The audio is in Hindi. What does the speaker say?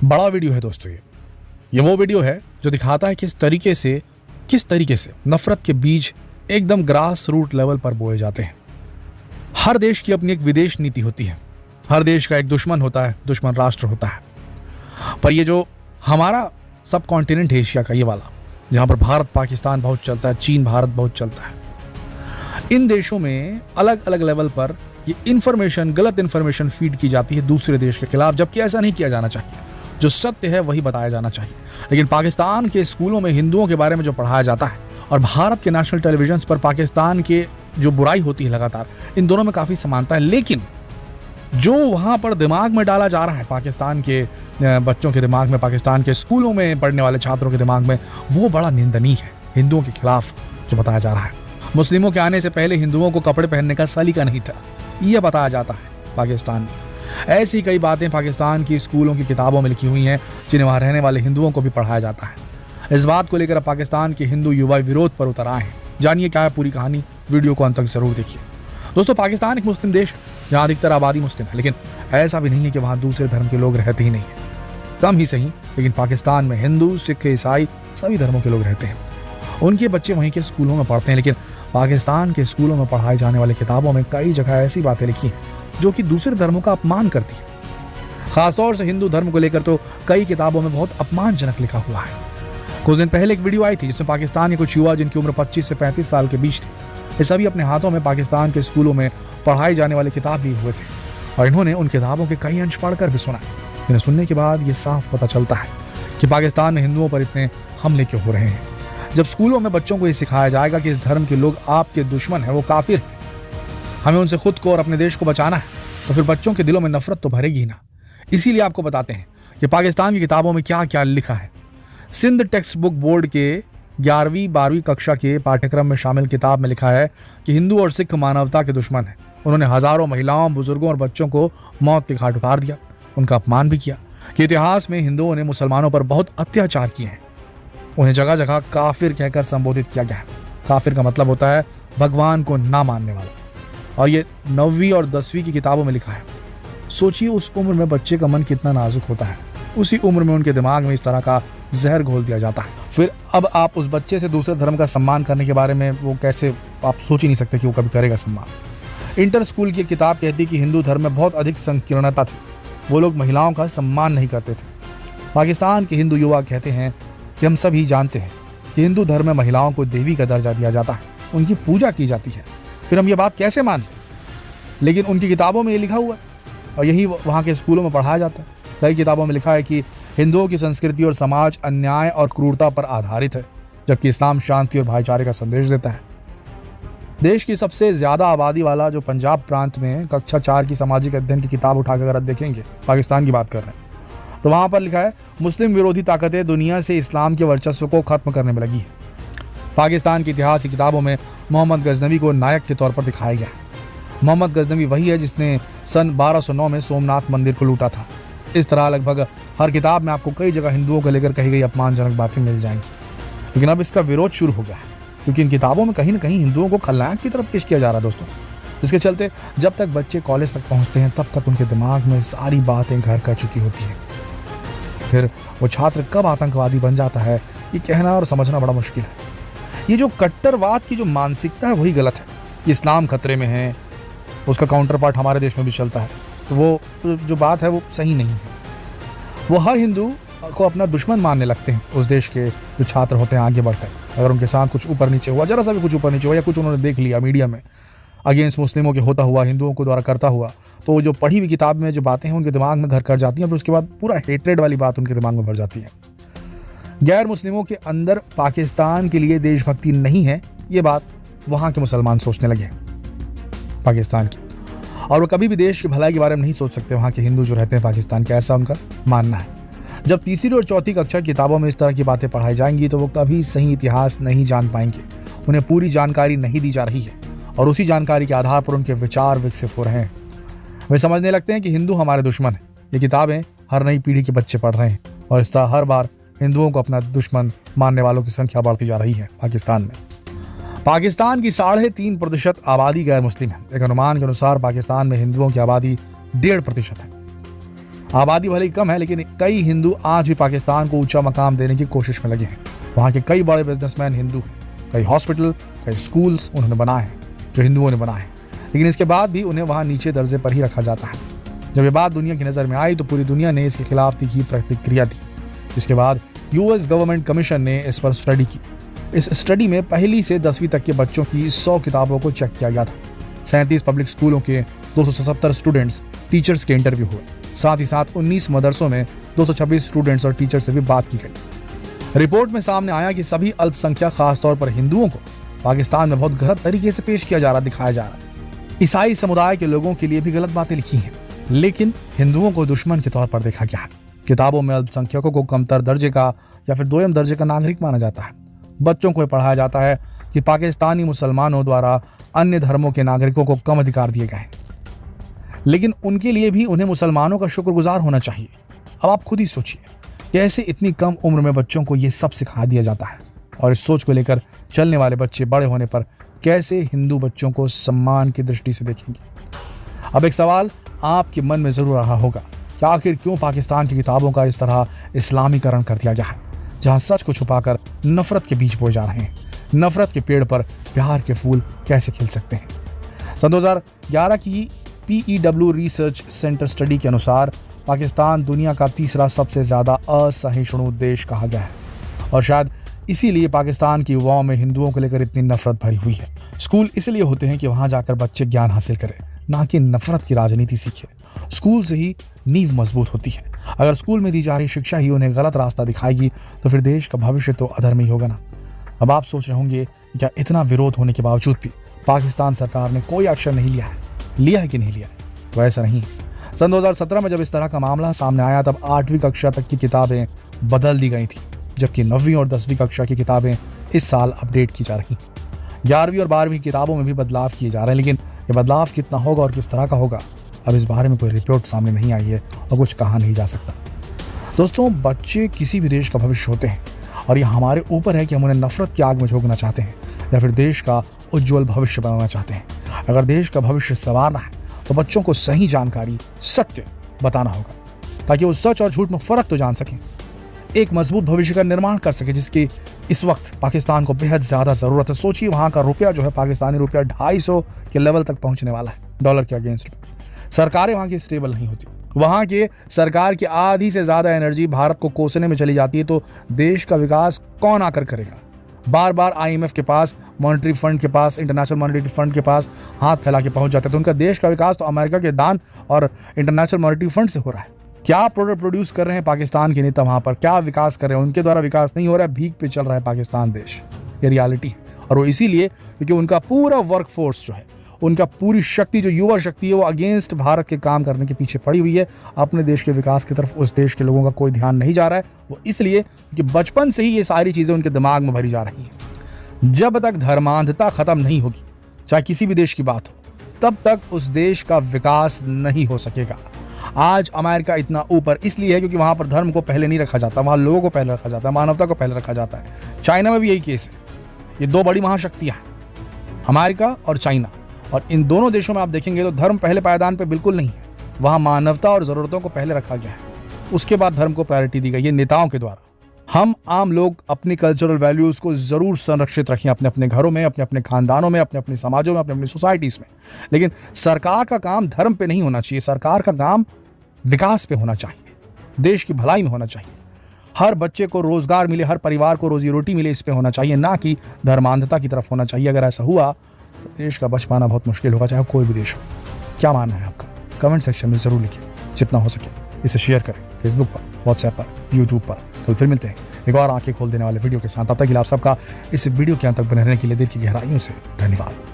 बड़ा वीडियो है दोस्तों। ये वो वीडियो है जो दिखाता है किस तरीके से नफरत के बीज एकदम ग्रास रूट लेवल पर बोए जाते हैं। हर देश की अपनी एक विदेश नीति होती है, हर देश का एक दुश्मन होता है, दुश्मन राष्ट्र होता है। पर ये जो हमारा सब कॉन्टिनेंट है एशिया का, ये वाला जहां पर भारत पाकिस्तान बहुत चलता है, चीन भारत बहुत चलता है, इन देशों में अलग अलग लेवल पर ये गलत इंफॉर्मेशन फीड की जाती है दूसरे देश के खिलाफ, जबकि ऐसा नहीं किया जाना चाहिए। जो सत्य है वही बताया जाना चाहिए। लेकिन पाकिस्तान के स्कूलों में हिंदुओं के बारे में जो पढ़ाया जाता है और भारत के नेशनल टेलीविजन पर पाकिस्तान के जो बुराई होती है लगातार, इन दोनों में काफी समानता है। लेकिन जो वहां पर दिमाग में डाला जा रहा है पाकिस्तान के बच्चों के दिमाग में, पाकिस्तान के स्कूलों में पढ़ने वाले छात्रों के दिमाग में, वो बड़ा निंदनीय है। हिंदुओं के खिलाफ जो बताया जा रहा है, मुस्लिमों के आने से पहले हिंदुओं को कपड़े पहनने का सलीका नहीं था, यह बताया जाता है पाकिस्तान में। ऐसी कई बातें पाकिस्तान की स्कूलों की किताबों में लिखी हुई हैं जिन्हें वहां रहने वाले हिंदुओं को भी पढ़ाया जाता है। इस बात को लेकर अब पाकिस्तान के हिंदू युवा विरोध पर उतर आए हैं। जानिए क्या है पूरी कहानी, वीडियो को अंत तक जरूर देखिए। दोस्तों, पाकिस्तान एक मुस्लिम देश है जहां अधिकतर आबादी मुस्लिम है, लेकिन ऐसा भी नहीं है कि वहां दूसरे धर्म के लोग रहते ही नहीं है। कम ही सही, लेकिन पाकिस्तान में हिंदू, सिख, ईसाई सभी धर्मों के लोग रहते हैं। उनके बच्चे वहीं के स्कूलों में पढ़ते हैं, लेकिन पाकिस्तान के स्कूलों में पढ़ाई जाने वाली किताबों में कई जगह ऐसी बातें लिखी हैं जो कि दूसरे धर्मों का अपमान करती है। खासतौर से हिंदू धर्म को लेकर तो कई किताबों में बहुत अपमानजनक लिखा हुआ है। कुछ दिन पहले एक वीडियो आई थी जिसमें पाकिस्तान के कुछ युवा जिनकी उम्र 25 से 35 साल के बीच थी, ये सभी अपने हाथों में पाकिस्तान के स्कूलों में पढ़ाई जाने वाली किताब लिए हुए थे और इन्होंने उन किताबों के कई अंश पढ़कर भी सुना। इन्हें सुनने के बाद ये साफ पता चलता है कि पाकिस्तान में हिंदुओं पर इतने हमले क्यों हो रहे हैं। जब स्कूलों में बच्चों को ये सिखाया जाएगा कि इस धर्म के लोग आपके दुश्मन हैं, वो काफिर हैं, हमें उनसे खुद को और अपने देश को बचाना है, तो फिर बच्चों के दिलों में नफरत तो भरेगी ना। इसीलिए आपको बताते हैं कि पाकिस्तान की किताबों में क्या क्या लिखा है। सिंध टेक्स्ट बुक बोर्ड के 11वीं 12वीं कक्षा के पाठ्यक्रम में शामिल किताब में लिखा है कि हिंदू और सिख मानवता के दुश्मन हैं। उन्होंने हजारों महिलाओं, बुजुर्गों और बच्चों को मौत के घाट उतार दिया, उनका अपमान भी किया कि इतिहास में हिंदुओं ने मुसलमानों पर बहुत अत्याचार किए हैं। उन्हें जगह जगह काफिर कहकर संबोधित किया गया है। काफिर का मतलब होता है भगवान को ना मानने वाला, और ये 9वीं और 10वीं की किताबों में लिखा है। सोचिए उस उम्र में बच्चे का मन कितना नाजुक होता है, उसी उम्र में उनके दिमाग में इस तरह का जहर घोल दिया जाता है। फिर अब आप उस बच्चे से दूसरे धर्म का सम्मान करने के बारे में वो कैसे, आप सोच ही नहीं सकते कि वो कभी करेगा सम्मान। इंटर स्कूल की किताब कहती कि हिंदू धर्म में बहुत अधिक संकीर्णता थी, वो लोग महिलाओं का सम्मान नहीं करते थे। पाकिस्तान के हिंदू युवा कहते हैं कि हम सभी जानते हैं कि हिंदू धर्म में महिलाओं को देवी का दर्जा दिया जाता है, उनकी पूजा की जाती है, फिर हम ये बात कैसे मान लें। लेकिन उनकी किताबों में ये लिखा हुआ है और यही वहाँ के स्कूलों में पढ़ाया जाता है। कई किताबों में लिखा है कि हिंदुओं की संस्कृति और समाज अन्याय और क्रूरता पर आधारित है, जबकि इस्लाम शांति और भाईचारे का संदेश देता है। देश की सबसे ज्यादा आबादी वाला जो पंजाब प्रांत में कक्षा 4 की सामाजिक अध्ययन की किताब उठाकर अगर देखेंगे, पाकिस्तान की बात कर रहे हैं, तो वहां पर लिखा है मुस्लिम विरोधी ताकतें दुनिया से इस्लाम के वर्चस्व को खत्म करने में लगी है। पाकिस्तान के इतिहास की किताबों में मोहम्मद गजनवी को नायक के तौर पर दिखाया गया। मोहम्मद गजनवी वही है जिसने सन 1209 में सोमनाथ मंदिर को लूटा था। इस तरह लगभग हर किताब में आपको कई जगह हिंदुओं को लेकर कही गई अपमानजनक बातें मिल जाएंगी। लेकिन अब इसका विरोध शुरू हो गया है, क्योंकि इन किताबों में कहीं ना कहीं हिंदुओं को खलनायक की तरफ पेश किया जा रहा है दोस्तों। इसके चलते जब तक बच्चे कॉलेज तक पहुंचते हैं तब तक उनके दिमाग में सारी बातें घर कर चुकी होती हैं। फिर वो छात्र कब आतंकवादी बन जाता है, ये कहना और समझना बड़ा मुश्किल है। ये जो कट्टरवाद की जो मानसिकता है वही गलत है। इस्लाम खतरे में है, उसका काउंटर पार्ट हमारे देश में भी चलता है, तो वो जो बात है वो सही नहीं है। वो हर हिंदू को अपना दुश्मन मानने लगते हैं। उस देश के जो छात्र होते हैं आगे बढ़कर, अगर उनके साथ कुछ ऊपर नीचे हुआ, जरा सा भी कुछ ऊपर नीचे हुआ या कुछ उन्होंने देख लिया मीडिया में अगेंस्ट मुस्लिमों के होता हुआ, हिंदुओं को द्वारा करता हुआ, तो जो पढ़ी हुई किताब में जो बातें हैं उनके दिमाग में घर कर जाती हैं। फिर उसके बाद पूरा हेट्रेड वाली बात उनके दिमाग में भर जाती है। गैर मुस्लिमों के अंदर पाकिस्तान के लिए देशभक्ति नहीं है, ये बात वहाँ के मुसलमान सोचने लगे पाकिस्तान की, और वो कभी भी देश की भलाई के बारे में नहीं सोच सकते। वहाँ के हिंदू जो रहते हैं पाकिस्तान के, ऐसा उनका मानना है। जब तीसरी और चौथी कक्षा किताबों में इस तरह की बातें पढ़ाई जाएंगी तो वो कभी सही इतिहास नहीं जान पाएंगे। उन्हें पूरी जानकारी नहीं दी जा रही है और उसी जानकारी के आधार पर उनके विचार विकसित हो रहे हैं। वे समझने लगते हैं कि हिंदू हमारे दुश्मन हैं। ये किताबें हर नई पीढ़ी के बच्चे पढ़ रहे हैं और इस तरह हर बार हिंदुओं को अपना दुश्मन मानने वालों की संख्या बढ़ती जा रही है पाकिस्तान में। पाकिस्तान की 3.5% आबादी गैर मुस्लिम है। एक अनुमान के अनुसार पाकिस्तान में हिंदुओं की आबादी 1.5% है। आबादी भले ही कम है, लेकिन कई हिंदू आज भी पाकिस्तान को ऊंचा मकाम देने की कोशिश में लगे हैं। वहाँ के कई बड़े बिजनेसमैन हिंदू हैं, कई हॉस्पिटल, कई स्कूल्स उन्होंने बनाए हैं जो हिंदुओं ने बनाए हैं, लेकिन इसके बाद भी उन्हें वहाँ नीचे दर्जे पर ही रखा जाता है। जब ये बात दुनिया की नज़र में आई तो पूरी दुनिया ने इसके खिलाफ तीखी प्रतिक्रिया दी। इसके बाद यूएस गवर्नमेंट कमीशन ने इस पर स्टडी की। इस स्टडी में पहली से 10वीं तक के बच्चों की 100 किताबों को चेक किया गया था। 37 पब्लिक स्कूलों के 277 स्टूडेंट्स, टीचर्स के इंटरव्यू हुए। साथ ही साथ 19 मदरसों में 226 स्टूडेंट्स और टीचर से भी बात की गई। रिपोर्ट में सामने आया कि सभी अल्पसंख्यक, खासतौर पर हिंदुओं को पाकिस्तान में बहुत गलत तरीके से पेश किया जा रहा, दिखाया जा रहा। ईसाई समुदाय के लोगों के लिए भी गलत बातें लिखी हैं, लेकिन हिंदुओं को दुश्मन के तौर पर देखा गया है। किताबों में अल्पसंख्यकों को कमतर दर्जे का या फिर दोयम दर्जे का नागरिक माना जाता है। बच्चों को पढ़ाया जाता है कि पाकिस्तानी मुसलमानों द्वारा अन्य धर्मों के नागरिकों को कम अधिकार दिए गए हैं, लेकिन उनके लिए भी उन्हें मुसलमानों का शुक्रगुजार होना चाहिए। अब आप खुद ही सोचिए, कैसे इतनी कम उम्र में बच्चों को ये सब सिखा दिया जाता है, और इस सोच को लेकर चलने वाले बच्चे बड़े होने पर कैसे हिंदू बच्चों को सम्मान की दृष्टि से देखेंगे। अब एक सवाल आपके मन में जरूर रहा होगा कि आखिर क्यों पाकिस्तान की किताबों का इस तरह इस्लामीकरण कर दिया गया है, जहां सच को छुपाकर नफरत के बीज बोए जा रहे हैं। नफरत के पेड़ पर प्यार के फूल कैसे खिल सकते हैं। सन 2011 की PEW रिसर्च सेंटर स्टडी के अनुसार पाकिस्तान दुनिया का तीसरा सबसे ज्यादा असहिष्णु देश कहा गया है, और शायद इसीलिए पाकिस्तान की युवाओं में हिंदुओं को लेकर इतनी नफरत भरी हुई है। स्कूल इसलिए होते हैं कि वहां जाकर बच्चे ज्ञान हासिल करें, ना कि नफरत की राजनीति सीखे। स्कूल से ही नींव मजबूत होती है। अगर स्कूल में दी जा रही शिक्षा ही उन्हें गलत रास्ता दिखाएगी तो फिर देश का भविष्य तो अधर्मी होगा ना। अब आप सोच रहे होंगे क्या इतना विरोध होने के बावजूद भी पाकिस्तान सरकार ने कोई एक्शन नहीं लिया है कि नहीं लिया है? तो ऐसा नहीं। सन 2017 में जब इस तरह का मामला सामने आया तब 8वीं कक्षा तक की किताबें बदल दी गई थी, जबकि 9वीं और 10वीं कक्षा की किताबें इस साल अपडेट की जा रही। 11वीं और 12वीं किताबों में भी बदलाव किए जा रहे हैं, लेकिन ये बदलाव कितना होगा और किस तरह का होगा, अब इस बारे में कोई रिपोर्ट सामने नहीं आई है और कुछ कहा नहीं जा सकता। दोस्तों, बच्चे किसी भी देश का भविष्य होते हैं, और ये हमारे ऊपर है कि हम उन्हें नफरत की आग में झोंकना चाहते हैं या फिर देश का उज्जवल भविष्य बनाना चाहते हैं। अगर देश का भविष्य संवारना है तो बच्चों को सही जानकारी, सत्य बताना होगा, ताकि वो सच और झूठ में फर्क तो जान सकें, एक मजबूत भविष्य का निर्माण कर सके, जिसकी इस वक्त पाकिस्तान को बेहद ज्यादा जरूरत है। सोचिए, वहां का रुपया जो है, पाकिस्तानी रुपया 250 के लेवल तक पहुंचने वाला है डॉलर के अगेंस्ट। सरकारें वहां की स्टेबल नहीं होती, वहां के सरकार की आधी से ज्यादा एनर्जी भारत को कोसने में चली जाती है, तो देश का विकास कौन आकर करेगा? बार बार IMF के पास, मॉनेटरी फंड के पास, इंटरनेशनल मॉनेटरी फंड के पास हाथ फैला के पहुंच जाते हैं। तो उनका देश का विकास तो अमेरिका के दान और इंटरनेशनल मॉनेटरी फंड से हो रहा है। क्या प्रोडक्ट प्रोड्यूस कर रहे हैं पाकिस्तान के नेता वहां पर, क्या विकास कर रहे हैं? उनके द्वारा विकास नहीं हो रहा है, भीख पे चल रहा है पाकिस्तान देश। ये रियलिटी है, और वो इसीलिए क्योंकि उनका पूरा वर्कफोर्स जो है, उनका पूरी शक्ति, जो युवा शक्ति है, वो अगेंस्ट भारत के काम करने के पीछे पड़ी हुई है। अपने देश के विकास की तरफ उस देश के लोगों का कोई ध्यान नहीं जा रहा है। वो इसलिए कि बचपन से ही ये सारी चीज़ें उनके दिमाग में भरी जा रही हैं। जब तक धर्मांधता खत्म नहीं होगी, चाहे किसी भी देश की बात हो, तब तक उस देश का विकास नहीं हो सकेगा। आज अमेरिका इतना ऊपर इसलिए है क्योंकि वहाँ पर धर्म को पहले नहीं रखा जाता, वहाँ लोगों को पहले रखा जाता है, मानवता को पहले रखा जाता है। चाइना में भी यही केस है। ये दो बड़ी महाशक्तियाँ हैं, अमेरिका और चाइना, और इन दोनों देशों में आप देखेंगे तो धर्म पहले पायदान पे बिल्कुल नहीं है। वहाँ मानवता और ज़रूरतों को पहले रखा गया है, उसके बाद धर्म को प्रायोरिटी दी गई है नेताओं के द्वारा। हम आम लोग अपनी कल्चरल वैल्यूज़ को ज़रूर संरक्षित रखें अपने अपने घरों में, अपने अपने खानदानों में, अपने अपने समाजों में, अपने अपनी सोसाइटीज़ में, लेकिन सरकार का काम धर्म पे नहीं होना चाहिए। सरकार का काम विकास पे होना चाहिए, देश की भलाई में होना चाहिए। हर बच्चे को रोजगार मिले, हर परिवार को रोजी रोटी मिले, इस पे होना चाहिए, ना कि धर्मांधता की तरफ होना चाहिए। अगर ऐसा हुआ तो देश का बच पाना बहुत मुश्किल होगा, चाहे कोई भी देश हो। क्या मानना है आपका? कमेंट सेक्शन में ज़रूर लिखिए। जितना हो सके इसे शेयर करें, फेसबुक पर, व्हाट्सएप पर, यूट्यूब पर। तो फिर मिलते हैं एक और आंखें खोल देने वाले वीडियो के साथ। तब तक के लिए आप सबका इस वीडियो के अंत तक बने रहने के लिए दिल की गहराइयों से धन्यवाद।